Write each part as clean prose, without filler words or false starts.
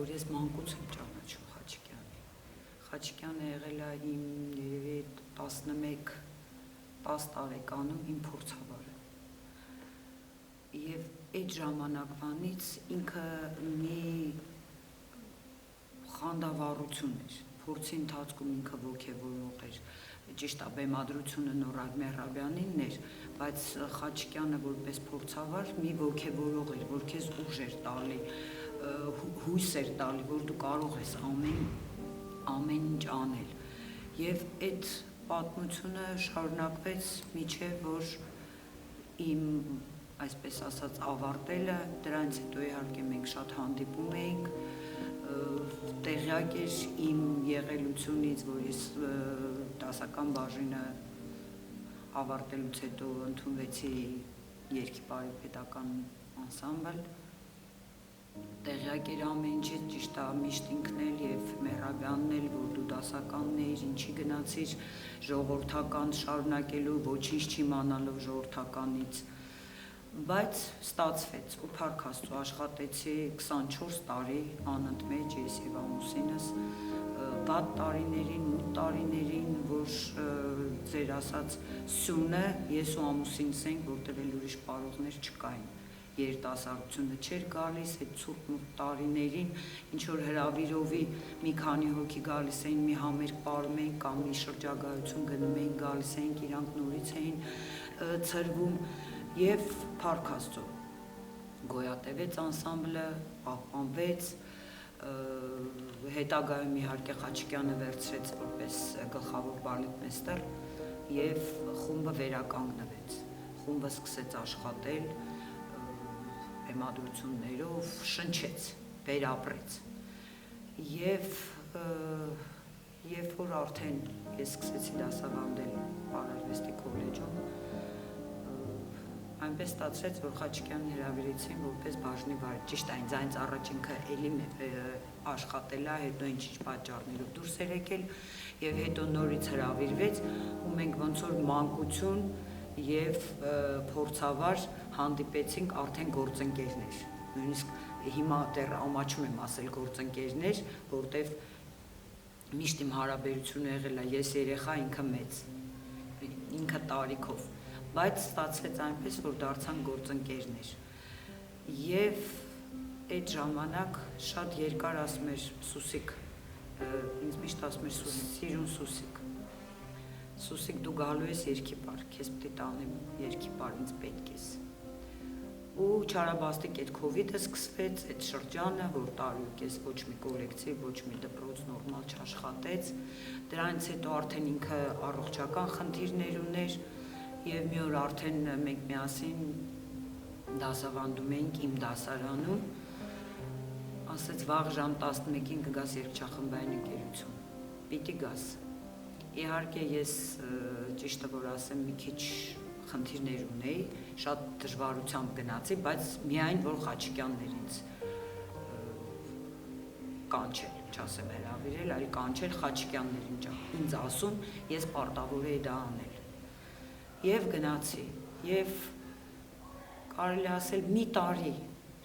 Որ ես մանկուց եմ ճանաչում Խաչիկյանին։ Խաչիկյանը եղել է իմ երևի 11-10 տարեկանում իմ փորձավարը։ Եվ այդ ժամանակվանից ինքը մի խանդավառություն էր, փորձի ընթացքում ինքը ոգևորող էր, ճիշտ է, բեմադրությունը Նորայր Մեհրաբյանինն էր, բայց Խաչիկյանը որպես փորձավար մի ոգևորող էր, որ քեզ ուժ էր տալի, հույս էր տալի, որ դու կարող ես ամեն ինչ անել։ Եվ այդ պատմությունը շարունակվեց մինչև որ իմ, այսպես ասած, ավարտելը, դրանից հետո իհարկե մենք շատ հանդիպում էինք, տեղյակ էր իմ եղելությունից, որ ես դասական բաժինը ավարտելուց հետո ընդունվեցի երգիպարի պետական անսամբլ, տեղյակ էր ամեն ինչից, ճիշտ է, միշտ ինքն էլ եւ Մեհրաբյանն էլ, որ դու դասականն էիր, ինչի գնացիր ժողովրդական շարունակելու, ոչինչ չիմանալով ժողովրդականից, բայց ստացվեց ու փառք Աստծո աշխատեցի 24 տարի անընդմեջ ես եւ ամուսինս, վատ տարիներին, մութ տարիներին, որ ձեր ասած սյունը ես ու ամուսինս ենք, որտեղ էլ ուրիշ պարողներ չկային, երիտասարդությունը չէր գալիս, այդ ցուրտ մութ տարիներին, ինչ որ հրավիրովի մի քանի հոգի գալիս էին, մի համերգ պարում էին կամ մի շրջագայություն գնում էին, գալիս էինք, իրանք նորից էին ցրվում եւ փառք Աստծո գոյատևեց անսամբլը, պահպանվեց, հետագայում իհարկե Խաչիկյանը վերցրեց որպես գլխավոր բալետմեստր եւ խումբը վերականգնվեց, խումբը սկսեց աշխատել բեմադրություններով, շնչեց, վերապրեց եւ որ արդեն ես սկսեցի դասավանդել Պարարվեստի քոլեջում, այնպես ստացվեց, որ Խաչիկյանին հրավիրեցին որպես բաժնի վարիչ, ճիշտ է, ինձ առաջ ինքը էլի աշխատել է, հետո ինչ-ինչ պատճառներով դուրս էր եկել եւ հետո նորից հրավիրվեց ու մենք ոնց որ մանկություն եւ փորձավար հանդիպեցինք արդեն գործընկերներ, նույնիսկ հիմա դեռ ամաչում եմ ասել գործընկերներ, որտեվ միշտ իմ հարաբերությունը եղել է ես երեխա, ինքը մեծ, ինքը տարիքով, բայց ստացվեց այնպես, որ դարձան գործընկերներ եւ այդ ժամանակ շատ երկար ասում էր Սուսիկ, ինձ միշտ ասում էր սիրուն Սուսիկ դու գալու ես երգիպար, քեզ պետք է տանեմ երգիպար, ինձ պետք ես։ Ու չարաբաստիկ այդ քովիդը սկսվեց, այդ շրջանը, որ տարուկես ոչ մի կոլեկտիվ, ոչ մի դպրոց նորմալ չաշխատեց, դրանից հետո արդեն ինքը առողջական խնդիրներ ուներ եւ մի օր արդեն մենք միասին դասավանդում էինք իմ դասարանում, ասեց վաղ ժամ 11-ին կգաս երգչախմբային ընկերություն, պիտի գաս։ Իհարկե ես ճիշտը որ ասեմ մի քիչ խնդիրներ ունեի, շատ դժվարությամբ գնացի, բայց միայն որ Խաչիկյանն էր ինձ կանչել, չասեմ հրավիրել, այլ կանչել Խաչիկյանն էր ինձ ասում, ես պարտավոր էի դա անել։ Եվ գնացի, եւ կարելի ասել մի տարի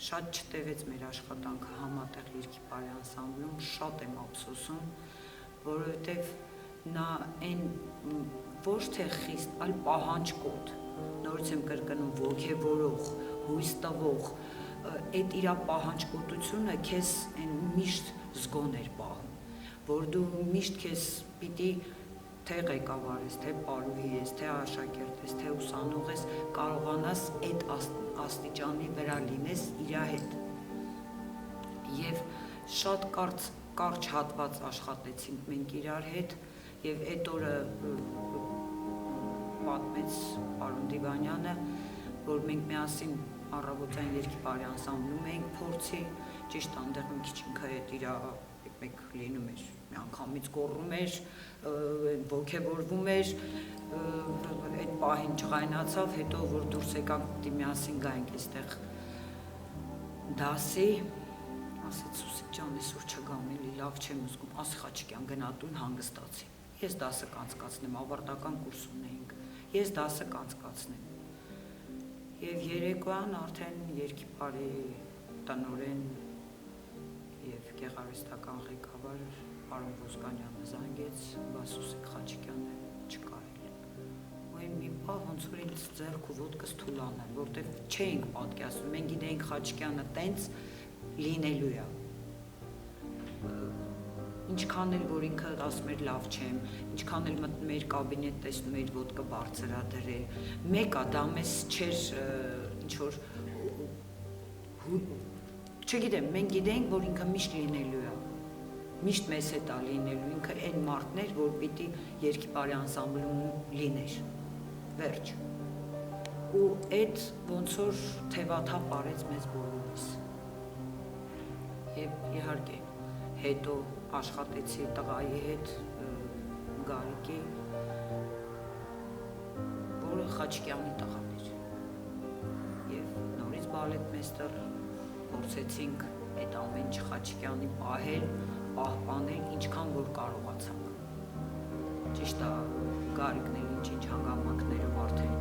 շատ չտևեց մեր աշխատանքը համատեղ երգիպարի անսամբլում, շատ եմ ափսոսում, որովհետեւ նա այն ոչ թե խիստ, այլ պահանջկոտ, նորից եմ կրկնում, ոգևորող, հույս տվող, այդ իր պահանջկոտությունը քեզ այն միշտ զգոն էր պահում, որ դու միշտ քեզ պիտի թե ղեկավար ես, թե պարուհի ես, թե աշակերտ ես, թե ուսանող ես, կարողանաս այդ աստիճանի վրա լինես իր հետ։ Եվ շատ կարճ հատված աշխատեցինք մենք իրար հետ, եւ այդ օրը պատմեց պարոն Դիվանյանը, որ մենք միասին առավոտյան երգիպարի անսամբլում էինք փորձի, ճիշտ այնտեղ մի քիչ ինքը այդ իր մեկ լինում էր, միանգամից գոռում էր, ոգևորվում էր, այդ պահին ջղայնացավ, հետո որ դուրս եկանք պիտի միասին գայինք այստեղ դասի, ասեց Սուսիկ ջան, այսօր չգամ էլի, լավ չեմ զգում, ասի Խաչիկյան գնա տուն հանգստացի։ Ես դասը կանցկացնեմ, ավարտական կուրս ունեինք, ես դասը կանցկացնեմ։ Եվ երեկոյան արդեն երգիպարի տնօրեն եւ գեղարվեստական ղեկավար պարոն Ոսկանյանը զանգեց, Վասուսիկ Խաչիկյանը չկա էլ։ Ու այն մի պահ ոնց որ ինձ ձեռք ու ոտքս թուլանել, որտեվ չէինք պատկերացնում, մենք գիտեինք Խաչիկյանը տենց լինելու է։ Ինչքան էլ որ ինքը ասում էր լավ չեմ, ինչքան էլ մտնում էր կաբինետ տեսնում էր ոտքը բարձր ա դրել, մեկը դա մեզ չէր ինչ որ չգիտեմ, մենք գիտեինք, որ ինքը միշտ լինելու է, միշտ մեզ հետ է լինելու, ինքը այն մարդն էր, որ պիտի Երգիպարի անսամբլում լիներ, վերջ։ Ու այդ ոնց որ թևաթափ արեց մեզ բոլորիս։ Եվ իհարկե, հետո աշխատեցի տղայի հետ, Գարիկի, որը Խաչիկյանի տղան էր։ Եվ նորից բալետմեստր փորձեցինք այդ ամեն ինչ Խաչիկյանի պահել, պահպանել, ինչքան որ կարողացանք։ Ճիշտ է, Գարիկն էլ ինչ-ինչ հանգամանքներով արդեն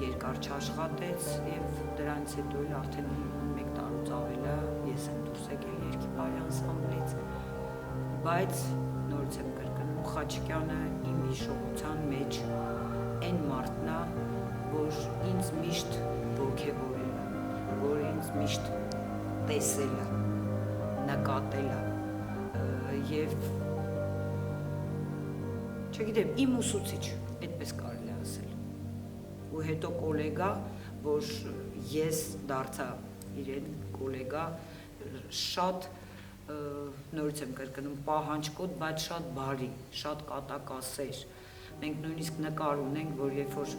երկար չաշխատեց եւ դրանից հետո էլ արդեն 1 տարուց ավել է ես եմ դուրս եկել Երգիպարի անսամբլից, բայց նորից եմ կրկնում Խաչիկյանը իմ հիշողության մեջ այն մարդն է, որ ինձ միշտ ոգևորել է, որ ինձ միշտ տեսել է, նկատել է եւ չգիտեմ, իմ ուսուցիչ, այդպես կարելի է ասել։ Ու հետո գոլեգա, որ ես դարձա իրեն գոլեգա, շատ նորից եմ կրկնում պահանջկոտ, բայց շատ բարի, շատ կատակասեր։ Մենք նույնիսկ նկար ունենք, որ երբ որ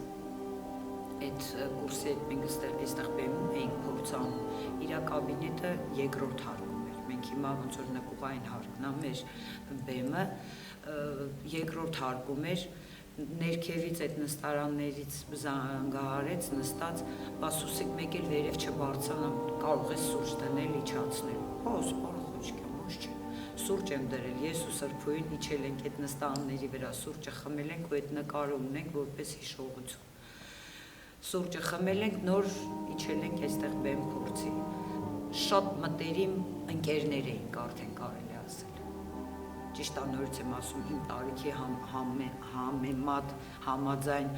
այդ կուրսի հետ մենք այստեղ բեմում էինք փորձանում, իր կաբինետը երկրորդ հարկում էր։ Մենք հիմա ոնց որ նկուղային հարկն է մեր բեմը, երկրորդ հարկում էր, ներքևից այդ նստարաններից զանգահարեց, նստած, Վասուսիկ մեկ էլ վերև չբարձրանամ, կարող ես սուրճ դնել, իջացնել։ Հոս, պարոն Խաչիկյան, ոչ չէ։ Սուրճ եմ դրել, ես ու Սրբուհին իջել ենք այդ նստարանների վրա, սուրճը խմել ենք ու այդ նկարը ունենք որպես հիշողություն։ Սուրճը խմել ենք, նոր իջել ենք այստեղ բեմ փորձի։ Շատ մտերիմ ընկերներ էինք արդեն կարելի ասել։ Ճիշտ է, նորից եմ ասում, իմ տարիքի համեմատ, համաձայն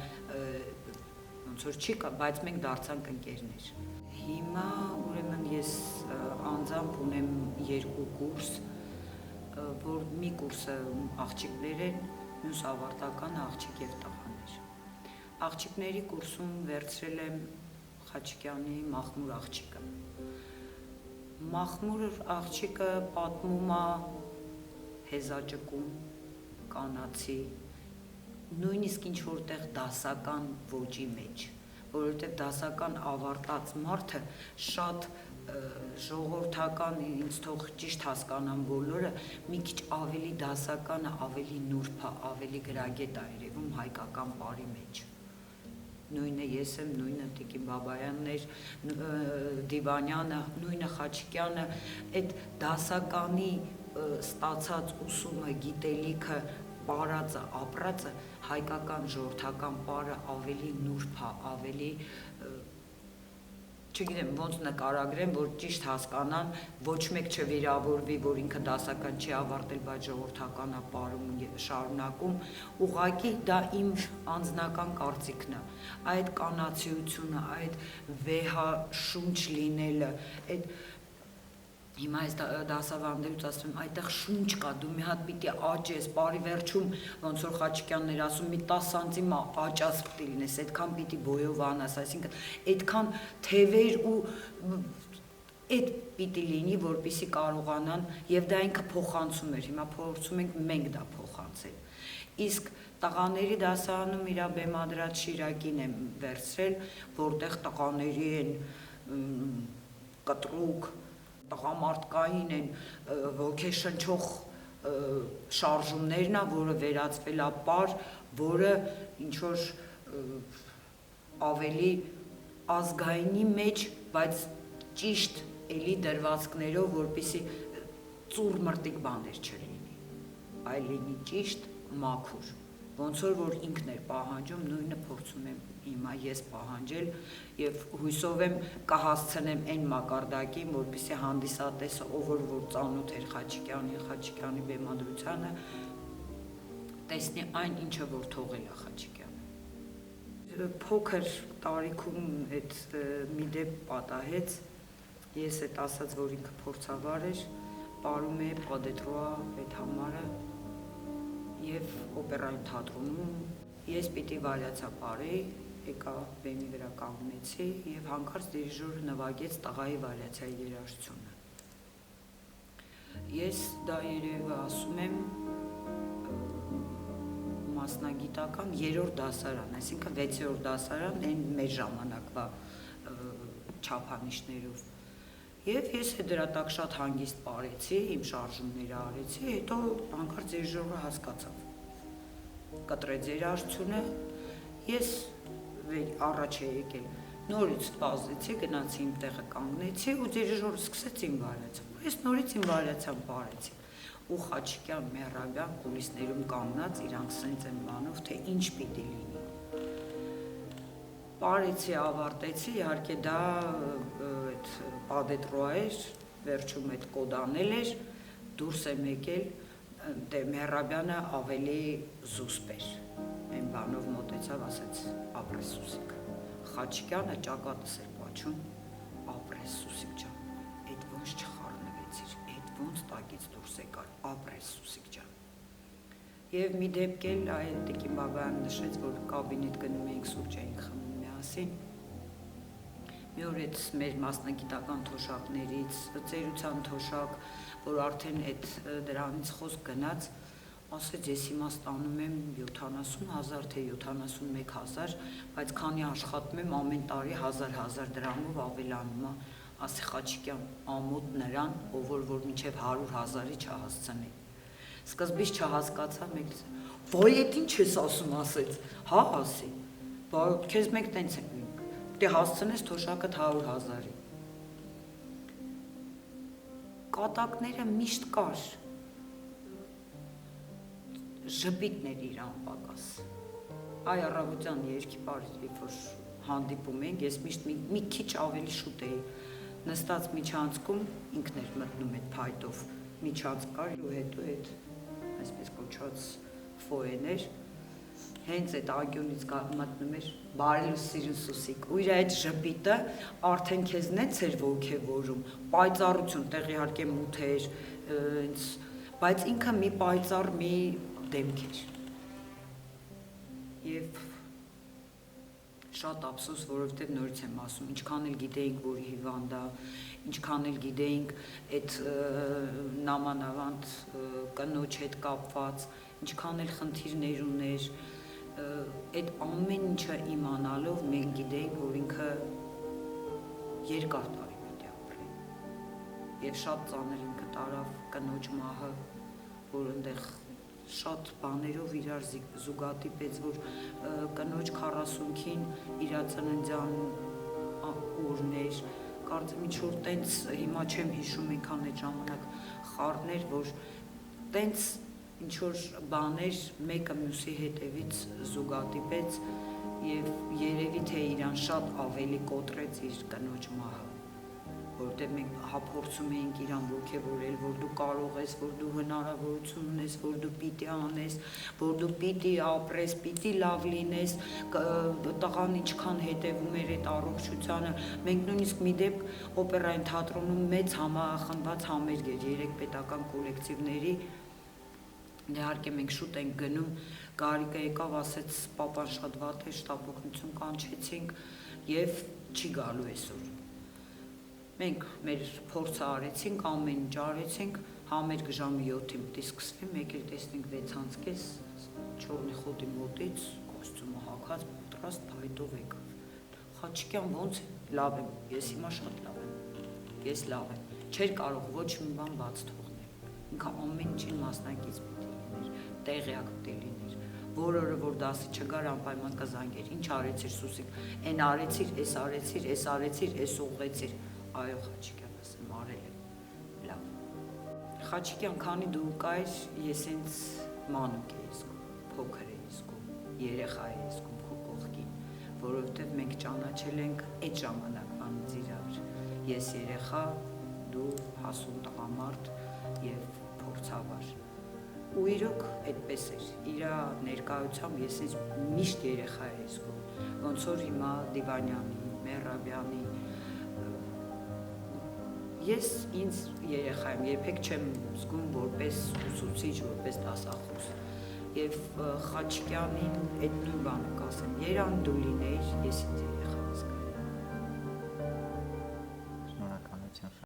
ոնց որ չի կա, բայց մենք դարձանք ընկերներ։ Հիմա ուրեմն ես անձամբ ունեմ 2 կուրս, որ մի կուրսը աղջիկներ են, մյուս ավարտականը աղջիկ եւ տղաներ։ Աղջիկների կուրսում վերցրել եմ Խաչիկյանի Մախմուր աղջիկը։ Մախմուր աղջիկը պատմում է հեզաճկում, կանացի, նույնիսկ ինչ որտեղ դասական ոճի մեջ, որովհետև դասական ավարտած մարդը շատ ժողովրդական, ինձ թող ճիշտ հասկանան բոլորը, մի քիչ ավելի դասականը, ավելի նուրբ է, ավելի գրագետ է երևում հայկական պարի մեջ։ Նույնը ես եմ, նույնը Տիկին Բաբայանն էր, Դիվանյանը, նույնը Խաչիկյանը, այդ դասականի ստացած ուսումը, գիտելիքը, պարածը, ապրածը, հայկական ժողովրդական պարը ավելի նուրբ է, ավելի չգիտեմ ոնց նկարագրեմ, որ ճիշտ հասկանան, ոչ մեկ չվիրավորվի, որ ինքը դասական չի ավարտել, բայց ժողովրդական է պարում շարունակում, ուղղակի դա իմ անձնական կարծիքն է, այդ կանացիությունը, այդ վեհաշունչ լինելը, այդ հիմա այս դասավանդելուց ասում եմ, այդտեղ շունչ կա, դու մի հատ պիտի աճես, բարի վերջում, ոնց որ Խաչիկյանն էր ասում, մի 10 սանտիմ աճած պիտի լինես, այդքան պիտի բոյով անաս, այսինքն այդքան թևեր ու այդ պիտի լինի, որպեսզի կարողանան, եւ դա ինքը փոխանցում էր, հիմա փորձում ենք մենք դա փոխանցել։ Իսկ տղաների դասարանում իր բեմադրած Շիրակին եմ վերցրել, որտեղ տղաների են կտրուկ տղամարդկային են ոգեշնչող շարժումներն է, որը վերածվել է պար, որը ինչ-որ ավելի ազգայինի մեջ, բայց ճիշտ էլի դրվածքներով, որպեսզի ծուռ մրտիկ բաներ չլինի, այլ լինի ճիշտ, մաքուր, ոնց որ ինքն էր պահանջում, նույնը փորձում եմ հիմա ես պահանջել եւ հույսով եմ կհասցնեմ այն մակարդակին, որպեսզի հանդիսատեսը, ով որ ծանոթ էր Խաչիկյանի բեմադրությանը, տեսնի այն, ինչը որ թողել է Խաչիկյանը։ Փոքր տարիքում այդ մի դեպք պատահեց, ես այդ ասած, որ ինքը փորձավար էր, պարում է Պադետրոա այդ համարը եւ օպերային թատրոնում ես պիտի վարյացա պարեի, եկա բեմի վրա կանգնեցի եւ հանկարծ դիրիժորը նվագեց տղայի վարյացայի երաժշտությունը։ Ես դա երևի ասում եմ մասնագիտական 3-րդ դասարան, այսինքն 6-րդ դասարան, այն մեր ժամանակվա չափանիշներով։ Եվ ես դրա տակ շատ հանգիստ պարեցի, իմ շարժումները արեցի, հետո հանկարծ դիրիժորը հասկացավ, կտրեց երաժշտությունը, ես առաջ էի եկել, նորից վազեցի, գնացի իմ տեղը կանգնեցի ու դիրիժորը սկսեց իմ վարյացան, ես նորից իմ վարյացան պարեցի, ու Խաչիկյան Մեղրաբյան կուլիսներում կանգնած իրանք սենց են բանով, թե ինչ պիտի լինի։ Պարեցի, ավարտեցի, իհարկե դա Պադետրոա էր, վերջում այդ կոդանել էր, դուրս եմ եկել, Մեղրաբյանը ավելի զուսպ էր, այն բանով մոտեցավ, ասեց ապրես Սուսիկ, Խաչիկյանը ճակատս էր պաչում, ապրես Սուսիկ ջան, այդ ոնց չխառնվեցիր, այդ ոնց տակից դուրս եկար, ապրես Սուսիկ ջան։ Եվ մի դեպք էլ Տիկին Բաբայան նշեց, որ կաբինետ գնում էինք, սուրճ էինք խմում միասին, մի օր այդ մեր մասնագիտական թոշակներից, ծերության թոշակ, որ արդեն այդ դրանից խոսք գնաց, ասեց ես հիմա ստանում եմ 70,000 թե 71,000, բայց քանի աշխատում եմ ամեն տարի 1000 դրամով ավելանում է, ասի Խաչիկյան, ամոթ նրան, ով որ մինչև 100,000-ի չհասցնի։ Սկզբից չհասկացա, մեկ ոյ էդ ինչ ես ասում, ասեց, հա ասի, քեզ մեկ տենց ենք դե հասցնես թոշակը 100,000-ի։ Կատակները միշտ կար, ժպիտներ իրան պակաս։ Այ առավոտյան երկի պարի, երբ որ հանդիպում ենք, ես միշտ մի քիչ ավելի շուտ էի, նստած միջանցքում, ինքն էր մտնում այդ փայտով, միջանցք կար ու հետո այդ, այսպես կոչված ֆոեներ, հենց այդ անկյունից մտնում էր բարի սիրուն Սուսիկ, ու իր այդ ժպիտը արդեն քեզ նենց էր ոգևորում, պայծառություն, տեղ իհարկե մութ էր, բայց ինքը մի պայծառ մի դեմք էր։ Եվ շատ ափսոս, որովհետև նորից եմ ասում, ինչքան էլ գիտեինք, որ հիվանդ է, ինչքան էլ գիտեինք այդ նամանավանդ կնոջ հետ կապված, ինչքան էլ խնդիրներ ուներ, այդ ամեն ինչը իմանալով մենք գիտեինք, որ ինքը երկար տարի պիտի ապրի։ Եվ շատ ծանր ինքը տարավ կնոջ մահը, որ այնտեղ շատ բաներով իրար զուգադիպեց, որ կնոջ 40-ին իր ծննդյան օրներ, կարծեմ ինչ-որ տենց, հիմա չեմ հիշում այնքան այդ ժամանակ խառներ, որ տենց ինչ-որ բաներ մեկը մյուսի հետևից զուգադիպեց և երևի թե իրան շատ ավելի կոտրեց իր կնոջ մահը, որովհետև մենք փորձում էինք իրան ոգևորել, որ դու կարող ես, որ դու հնարավորություն ունես, որ դու պիտի անես, որ դու պիտի ապրես, պիտի լավ լինես, տղան ինչքան հետևում էր այդ առողջությանը, մենք նույնիսկ մի դեպք օպերային թատրոնում մեծ համախմբված համերգ էր 3 պետական կոլեկտիվների, իհարկե մենք շուտ ենք գնում, Գարիկը եկավ, ասեց պապան շատ վատ է, շտապ օգնություն կանչեցինք և չի գալու այսօր։ Մենք մեր փորձը արեցինք, ամեն ինչ արեցինք, համերգը ժամը 7-ին պիտի սկսվի, մեկ էլ տեսնենք 6:30, չորնի խոտի մոտից, կոստյումը հագած, պատրաստ փայտով եկավ։ Խաչիկյան ոնց է, լավ եմ, ես հիմա շատ լավ եմ, ես լավ եմ, չէր կարող ոչ մի բան բաց թողնել, ինքը ամեն ինչին մասնակից պիտի լիներ, տեղյակ պիտի լիներ, որ օրը որ դասի չգար անպայման կզանգեր, ինչ արեցիր Սուսիկ, այն արեցիր, էս արեցիր, էս արեցիր, էս ուղղեցիր, այո Խաչիկյան, ասեմ, արել եմ, լավ։ Խաչիկյան, քանի դու կայր, ես ինձ մանուկ էի զգում, փոքր էի զգում։ երեխա է զգում քո կողքին, որովհետև մենք ճանաչել ենք այդ ժամանակվանից իրար։ Ես երեխա, դու հասուն տղամարդ եւ փորձավար։ Ու իրոք այդպես էր։ Իր ներկայությամբ ես ինձ միշտ երեխա էի զգում, ոնց որ հիմա Դիվանյանի, Մերաբյանի ես ինձ երեխա եմ, երբեք չեմ զգում որպես ուսուցիչ, որպես դասախոս։ Եվ Խաչիկյանին այդ նույն բանը կասեմ, երան դու լինեիր, ես ինձ երեխա զգայի։ Շնորհակալություն։